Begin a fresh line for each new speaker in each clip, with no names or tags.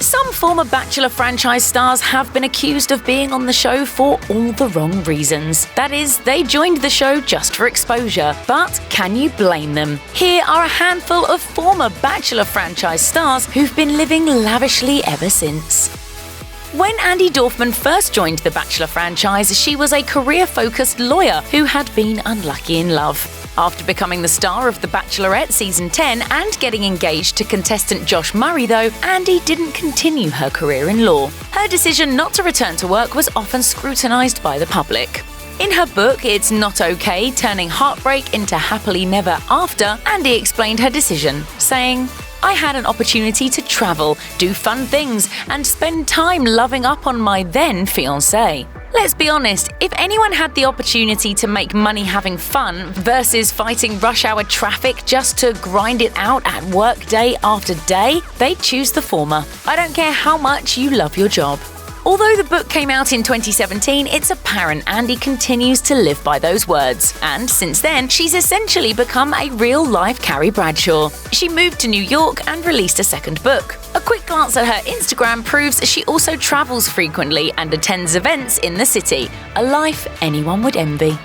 Some former Bachelor franchise stars have been accused of being on the show for all the wrong reasons. That is, they joined the show just for exposure. But can you blame them? Here are a handful of former Bachelor franchise stars who've been living lavishly ever since. When Andi Dorfman first joined the Bachelor franchise, she was a career-focused lawyer who had been unlucky in love. After becoming the star of The Bachelorette Season 10 and getting engaged to contestant Josh Murray, though, Andi didn't continue her career in law. Her decision not to return to work was often scrutinised by the public. In her book, It's Not Okay, Turning Heartbreak into Happily Never After, Andi explained her decision, saying, "I had an opportunity to travel, do fun things, and spend time loving up on my then fiancé. Let's be honest, if anyone had the opportunity to make money having fun versus fighting rush hour traffic just to grind it out at work day after day, they'd choose the former. I don't care how much you love your job." Although the book came out in 2017, it's apparent Andi continues to live by those words. And since then, she's essentially become a real-life Carrie Bradshaw. She moved to New York and released a second book. A quick glance at her Instagram proves she also travels frequently and attends events in the city, a life anyone would envy.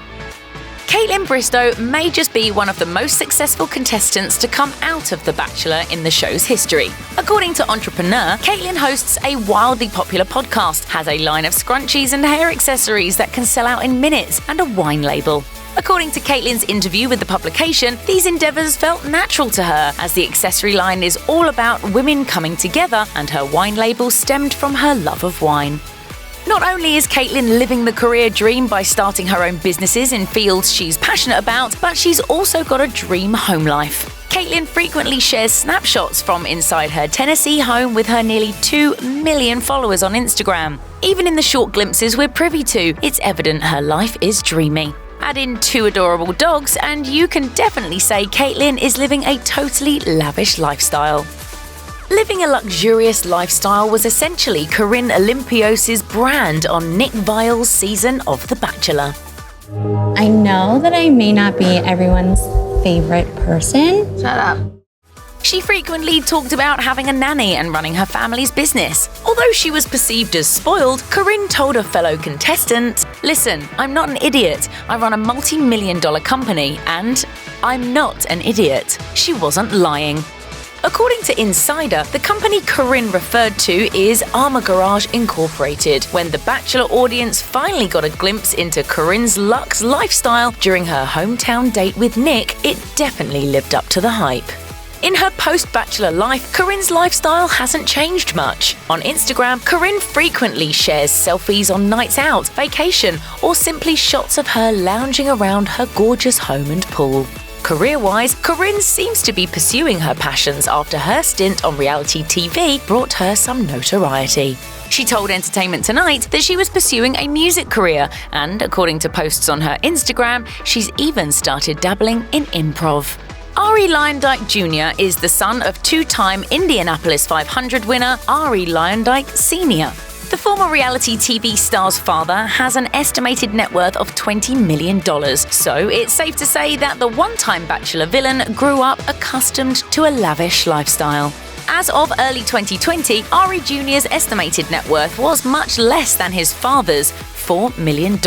Kaitlyn Bristowe may just be one of the most successful contestants to come out of The Bachelor in the show's history. According to Entrepreneur, Kaitlyn hosts a wildly popular podcast, has a line of scrunchies and hair accessories that can sell out in minutes, and a wine label. According to Kaitlyn's interview with the publication, these endeavours felt natural to her, as the accessory line is all about women coming together, and her wine label stemmed from her love of wine. Not only is Kaitlyn living the career dream by starting her own businesses in fields she's passionate about, but she's also got a dream home life. Kaitlyn frequently shares snapshots from inside her Tennessee home with her nearly 2 million followers on Instagram. Even in the short glimpses we're privy to, it's evident her life is dreamy. Add in 2 adorable dogs, and you can definitely say Kaitlyn is living a totally lavish lifestyle. Living a luxurious lifestyle was essentially Corinne Olympios' brand on Nick Viall's season of The Bachelor.
I know that I may not be everyone's favorite person.
Shut up.
She frequently talked about having a nanny and running her family's business. Although she was perceived as spoiled, Corinne told a fellow contestant, "Listen, I'm not an idiot. I run a multi-million-dollar company, and I'm not an idiot." She wasn't lying. According to Insider, the company Corinne referred to is Armour Garage Incorporated. When the Bachelor audience finally got a glimpse into Corinne's luxe lifestyle during her hometown date with Nick, it definitely lived up to the hype. In her post-Bachelor life, Corinne's lifestyle hasn't changed much. On Instagram, Corinne frequently shares selfies on nights out, vacation, or simply shots of her lounging around her gorgeous home and pool. Career-wise, Corinne seems to be pursuing her passions after her stint on reality TV brought her some notoriety. She told Entertainment Tonight that she was pursuing a music career, and according to posts on her Instagram, she's even started dabbling in improv. Arie Luyendyk Jr. is the son of 2-time Indianapolis 500 winner Arie Luyendyk Sr. The former reality TV star's father has an estimated net worth of $20 million, so it's safe to say that the one-time Bachelor villain grew up accustomed to a lavish lifestyle. As of early 2020, Arie Jr.'s estimated net worth was much less than his father's, $4 million.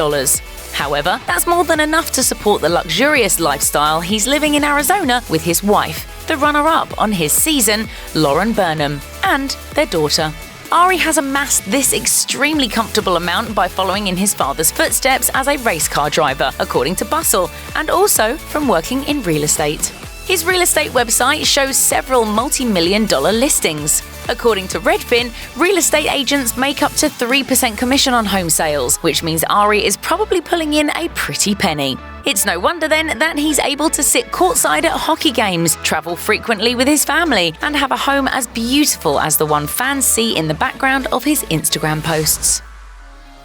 However, that's more than enough to support the luxurious lifestyle he's living in Arizona with his wife, the runner-up on his season, Lauren Burnham, and their daughter. Arie has amassed this extremely comfortable amount by following in his father's footsteps as a race car driver, according to Bustle, and also from working in real estate. His real estate website shows several multi-million-dollar listings. According to Redfin, real estate agents make up to 3% commission on home sales, which means Arie is probably pulling in a pretty penny. It's no wonder then that he's able to sit courtside at hockey games, travel frequently with his family, and have a home as beautiful as the one fans see in the background of his Instagram posts.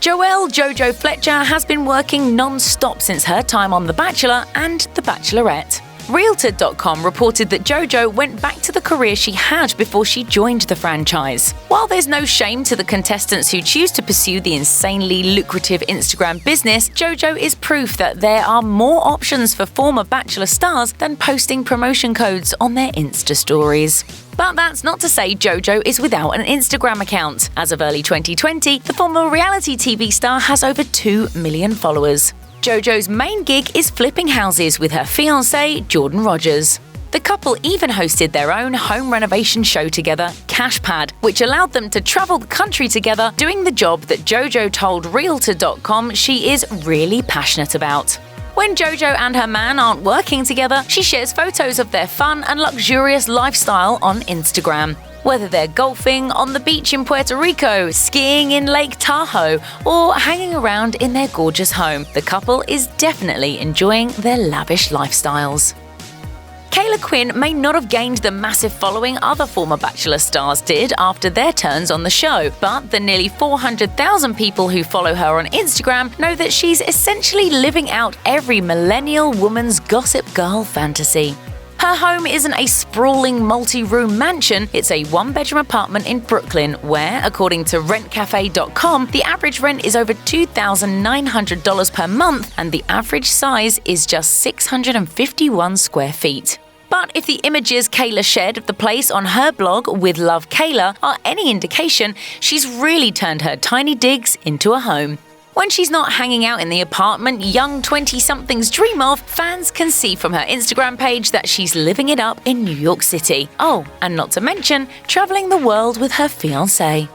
JoJo Fletcher has been working non-stop since her time on The Bachelor and The Bachelorette. Realtor.com reported that JoJo went back to the career she had before she joined the franchise. While there's no shame to the contestants who choose to pursue the insanely lucrative Instagram business, JoJo is proof that there are more options for former Bachelor stars than posting promotion codes on their Insta stories. But that's not to say JoJo is without an Instagram account. As of early 2020, the former reality TV star has over 2 million followers. JoJo's main gig is flipping houses with her fiancé, Jordan Rogers. The couple even hosted their own home renovation show together, Cashpad, which allowed them to travel the country together, doing the job that JoJo told Realtor.com she is really passionate about. When JoJo and her man aren't working together, she shares photos of their fun and luxurious lifestyle on Instagram. Whether they're golfing on the beach in Puerto Rico, skiing in Lake Tahoe, or hanging around in their gorgeous home, the couple is definitely enjoying their lavish lifestyles. Caila Quinn may not have gained the massive following other former Bachelor stars did after their turns on the show, but the nearly 400,000 people who follow her on Instagram know that she's essentially living out every millennial woman's gossip girl fantasy. Her home isn't a sprawling multi-room mansion, it's a one-bedroom apartment in Brooklyn where, according to rentcafe.com, the average rent is over $2,900 per month and the average size is just 651 square feet. But if the images Caila shared of the place on her blog With Love Caila are any indication, she's really turned her tiny digs into a home. When she's not hanging out in the apartment young 20-somethings dream of, fans can see from her Instagram page that she's living it up in New York City. Oh, and not to mention, traveling the world with her fiancé.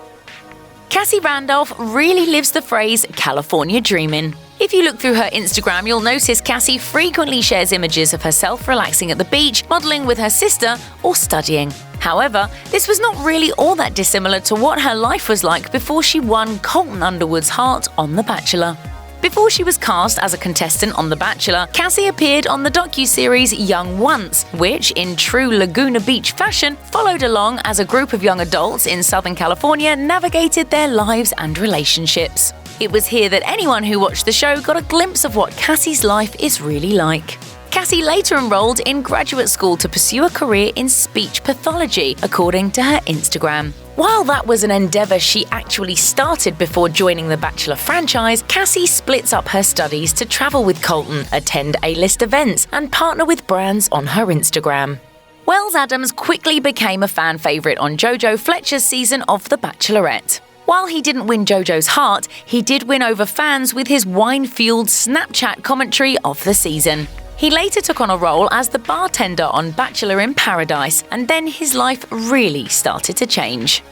Cassie Randolph really lives the phrase California dreamin'. If you look through her Instagram, you'll notice Cassie frequently shares images of herself relaxing at the beach, modeling with her sister, or studying. However, this was not really all that dissimilar to what her life was like before she won Colton Underwood's heart on The Bachelor. Before she was cast as a contestant on The Bachelor, Cassie appeared on the docuseries Young Once, which, in true Laguna Beach fashion, followed along as a group of young adults in Southern California navigated their lives and relationships. It was here that anyone who watched the show got a glimpse of what Cassie's life is really like. Cassie later enrolled in graduate school to pursue a career in speech pathology, according to her Instagram. While that was an endeavour she actually started before joining the Bachelor franchise, Cassie splits up her studies to travel with Colton, attend A-list events, and partner with brands on her Instagram. Wells Adams quickly became a fan favourite on JoJo Fletcher's season of The Bachelorette. While he didn't win JoJo's heart, he did win over fans with his wine-fueled Snapchat commentary of the season. He later took on a role as the bartender on Bachelor in Paradise, and then his life really started to change.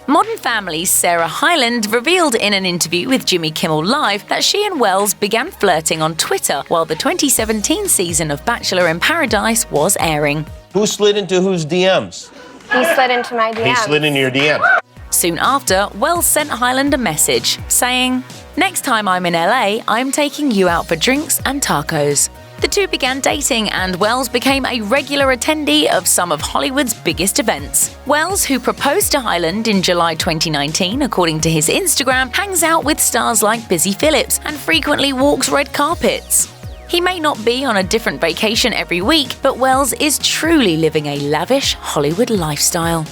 Modern Family's Sarah Hyland revealed in an interview with Jimmy Kimmel Live that she and Wells began flirting on Twitter while the 2017 season of Bachelor in Paradise was airing.
Who slid into whose DMs?
He slid into my DMs.
He slid into your DM.
Soon after, Wells sent Hyland a message saying, "Next time I'm in LA, I'm taking you out for drinks and tacos." The two began dating and Wells became a regular attendee of some of Hollywood's biggest events. Wells, who proposed to Hyland in July 2019, according to his Instagram, hangs out with stars like Busy Phillips and frequently walks red carpets. He may not be on a different vacation every week, but Wells is truly living a lavish Hollywood lifestyle.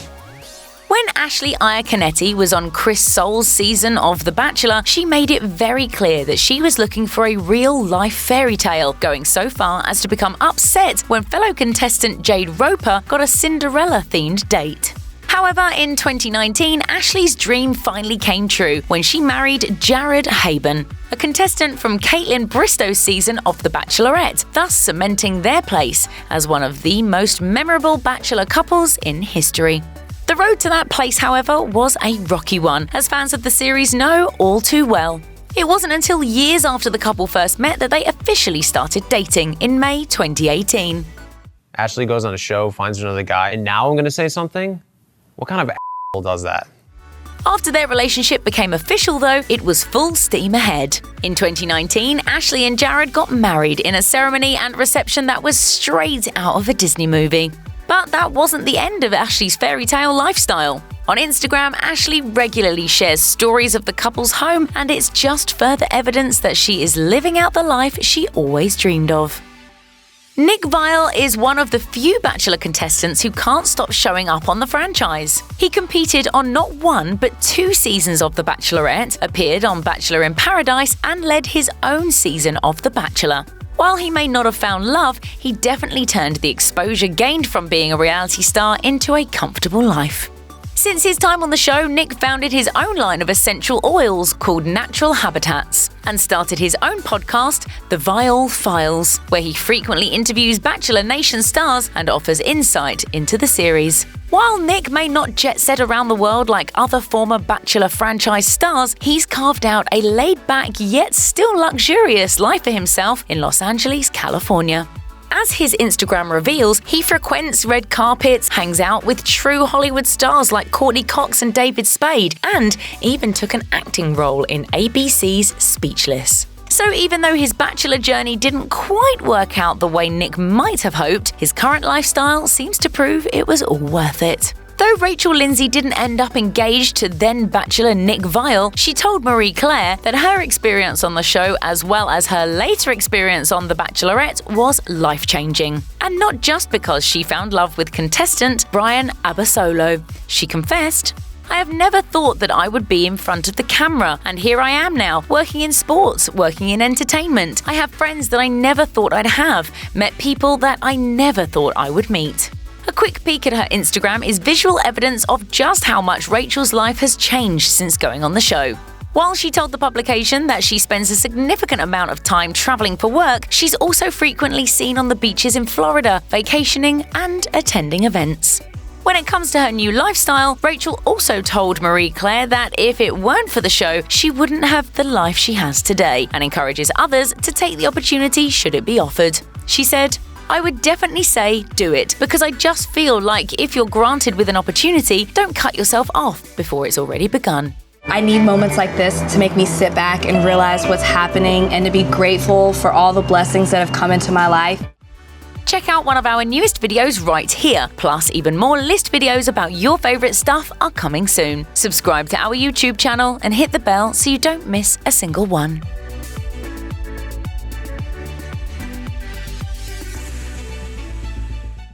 When Ashley Iaconetti was on Chris Soule's season of The Bachelor, she made it very clear that she was looking for a real-life fairy tale, going so far as to become upset when fellow contestant Jade Roper got a Cinderella-themed date. However, in 2019, Ashley's dream finally came true when she married Jared Haben, a contestant from Kaitlyn Bristowe's season of The Bachelorette, thus cementing their place as one of the most memorable Bachelor couples in history. The road to that place, however, was a rocky one, as fans of the series know all too well. It wasn't until years after the couple first met that they officially started dating in May 2018.
Ashley goes on a show, finds another guy, and now I'm gonna say something? What kind of asshole does that?
After their relationship became official, though, it was full steam ahead. In 2019, Ashley and Jared got married in a ceremony and reception that was straight out of a Disney movie. But that wasn't the end of Ashley's fairy tale lifestyle. On Instagram, Ashley regularly shares stories of the couple's home, and it's just further evidence that she is living out the life she always dreamed of. Nick Viall is one of the few Bachelor contestants who can't stop showing up on the franchise. He competed on not one but 2 seasons of The Bachelorette, appeared on Bachelor in Paradise, and led his own season of The Bachelor. While he may not have found love, he definitely turned the exposure gained from being a reality star into a comfortable life. Since his time on the show, Nick founded his own line of essential oils called Natural Habitats and started his own podcast, The Viall Files, where he frequently interviews Bachelor Nation stars and offers insight into the series. While Nick may not jet set around the world like other former Bachelor franchise stars, he's carved out a laid-back yet still luxurious life for himself in Los Angeles, California. As his Instagram reveals, he frequents red carpets, hangs out with true Hollywood stars like Courtney Cox and David Spade, and even took an acting role in ABC's Speechless. So even though his Bachelor journey didn't quite work out the way Nick might have hoped, his current lifestyle seems to prove it was all worth it. Though Rachel Lindsay didn't end up engaged to then Bachelor Nick Viall, she told Marie Claire that her experience on the show, as well as her later experience on The Bachelorette, was life-changing. And not just because she found love with contestant Brian Abasolo. She confessed, "I have never thought that I would be in front of the camera, and here I am now, working in sports, working in entertainment. I have friends that I never thought I'd have, met people that I never thought I would meet." A quick peek at her Instagram is visual evidence of just how much Rachel's life has changed since going on the show. While she told the publication that she spends a significant amount of time traveling for work, she's also frequently seen on the beaches in Florida, vacationing and attending events. When it comes to her new lifestyle, Rachel also told Marie Claire that if it weren't for the show, she wouldn't have the life she has today, and encourages others to take the opportunity should it be offered. She said, "I would definitely say do it, because I just feel like if you're granted with an opportunity, don't cut yourself off before it's already begun."
I need moments like this to make me sit back and realize what's happening and to be grateful for all the blessings that have come into my life.
Check out one of our newest videos right here. Plus, even more list videos about your favorite stuff are coming soon. Subscribe to our YouTube channel and hit the bell so you don't miss a single one.